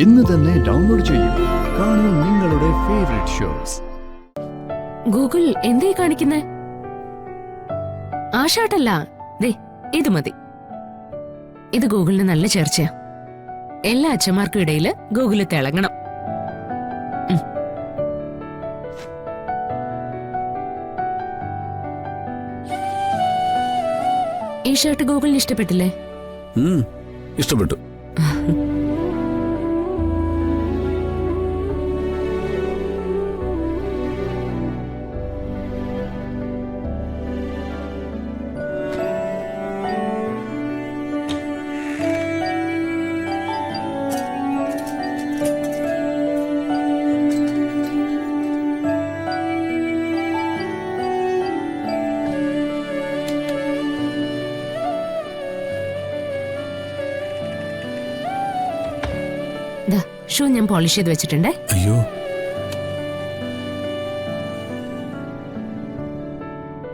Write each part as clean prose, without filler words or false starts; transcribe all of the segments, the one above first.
ഇന്ന് തന്നെ ഡൗൺലോഡ് ചെയ്യൂ. കാണൂ നിങ്ങളുടെ ഫേവറേറ്റ് ഷോസ്. ഗൂഗിൾ എന്തേ കാണിക്കുന്നേ? ആ ഷർട്ടല്ല, ദേ ഇത് മതി. ഇത് ഗൂഗിളിന് നല്ല ചേർച്ചയാ. എല്ലാ അച്ഛന്മാർക്കും ഇടയില് ഗൂഗിള് തിളങ്ങണം. ഈ ഷർട്ട് ഗൂഗിളിന് ഇഷ്ടപ്പെട്ടില്ലേ? ഇഷ്ടപ്പെട്ടു. ഷൂ ഞാൻ പോളിഷ് ചെയ്ത് വെച്ചിട്ടുണ്ടേ. അയ്യോ,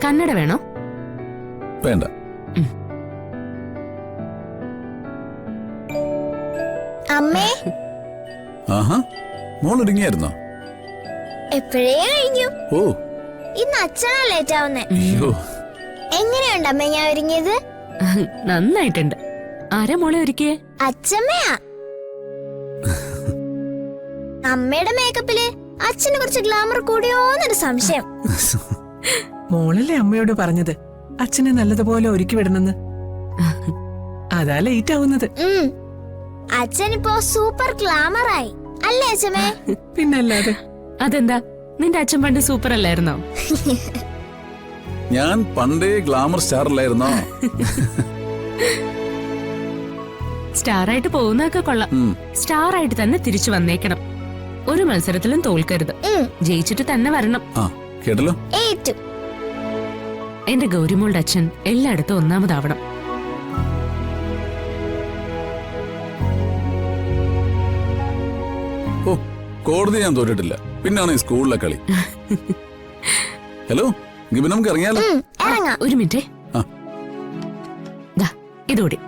കന്നഡ വേണോ? വേണ്ട. അമ്മേ, ആഹാ, മോളൊരുങ്ങിയായിരുന്നോ? എപ്പോഴേ കഴിഞ്ഞു. ഓ, ഇന്ന് അച്ഛനാ ലേറ്റ് ആവുന്നേ. അയ്യോ, എങ്ങനെയുണ്ട് അമ്മ ഞാൻ ഒരുങ്ങിയത്? നന്നായിട്ടുണ്ട്. ആരാ മോളെ ഒരുക്കിയേ? അച്ഛമ്മയാ. അമ്മയുടെ മേക്കപ്പില് അച്ഛന് കുറച്ച് ഗ്ലാമർ കൂടിയോന്നൊരു സംശയം. മോളല്ലേ അമ്മയോട് പറഞ്ഞത് അച്ഛനെ നല്ലതുപോലെ ഒരുക്കി വിടണമെന്ന്? അതാ ലേറ്റ് ആവുന്നത്. അച്ഛനിപ്പോ സൂപ്പർ ഗ്ലാമറായി അല്ലേ അച്ഛമ്മേ? പിന്നല്ലാതെ. അതെന്താ, നിന്റെ അച്ഛൻ പണ്ട് സൂപ്പർ അല്ലായിരുന്നോ? ഞാൻ പണ്ടേ ഗ്ലാമർ സ്റ്റാർ അല്ലായിരുന്നോ? സ്റ്റാർ ആയിട്ട് പോകുന്നതൊക്കെ കൊള്ളാം. സ്റ്റാർ ആയിട്ട് തന്നെ തിരിച്ചു വന്നേക്കണം. ഒരു മത്സരത്തിലും തോൽക്കരുത്. ജയിച്ചിട്ട് തന്നെ വരണം. കേട്ടല്ലോ. എന്റെ ഗൗരിമോളുടെ അച്ഛൻ എല്ലായിടത്തും ഒന്നാമതാവണം. ഓ, കോടതി ഞാൻ തോറ്റിട്ടില്ല. പിന്നാണ് ഈ സ്കൂളിലെ കളി. ഹലോ, നമുക്ക് ഇറങ്ങിയാലോ? ഒരു മിനിറ്റേ, ഇതോടി.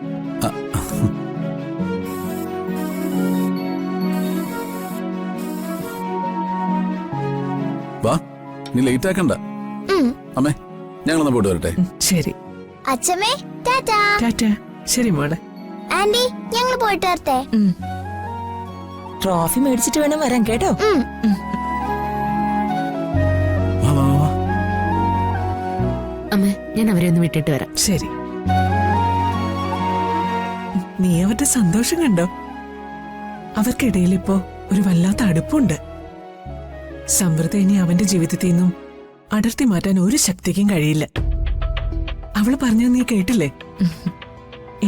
വാ, നീ ലേറ്റ് ആക്കണ്ട. അമ്മേ, ഞങ്ങളൊന്ന് പോയിട്ട് വരട്ടെ. ശരി അച്ഛമ്മേ, ടാറ്റാ. ടാറ്റാ. ശരി മോളെ. ആന്റി, ഞങ്ങൾ പോയിട്ട് വരട്ടെ. ട്രോഫി മേടിച്ചിട്ട് വേണം വരാൻ, കേട്ടോ? വാ, വാ, വാ. അമ്മ, ഞാൻ അവരെ ഒന്ന് വിട്ടിട്ട് വരാം. ശരി. നീ അവരുടെ സന്തോഷം കണ്ടോ? അവർക്കിടയിൽ ഇപ്പോ ഒരു വല്ലാത്ത അടുപ്പുണ്ട്. സമൃദ്ധ ഇനി അവന്റെ ജീവിതത്തിൽ നിന്നും അടർത്തി മാറ്റാൻ ഒരു ശക്തിക്കും കഴിയില്ല. അവള് പറഞ്ഞ നീ കേട്ടില്ലേ?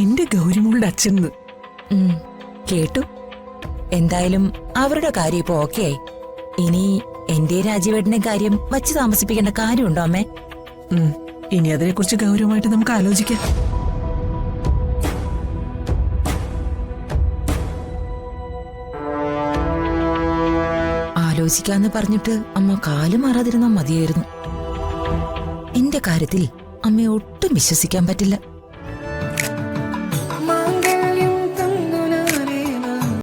എന്റെ ഗൗരിമോളുടെ അച്ഛൻ. കേട്ടു. എന്തായാലും അവരുടെ കാര്യം ഇപ്പൊ ഓക്കെ ആയി. ഇനി എന്റെ രാജീവേട്ടന്റെ കാര്യം വച്ച് താമസിപ്പിക്കേണ്ട കാര്യമുണ്ടോ അമ്മേ? ഇനി അതിനെക്കുറിച്ച് ഗൗരവമായിട്ട് നമുക്ക് ആലോചിക്കാം. ആലോചിക്കാന്ന് പറഞ്ഞിട്ട് അമ്മ കാല് മാറാതിരുന്നാ മതിയായിരുന്നു. എന്റെ കാര്യത്തിൽ അമ്മയെ ഒട്ടും വിശ്വസിക്കാൻ പറ്റില്ല.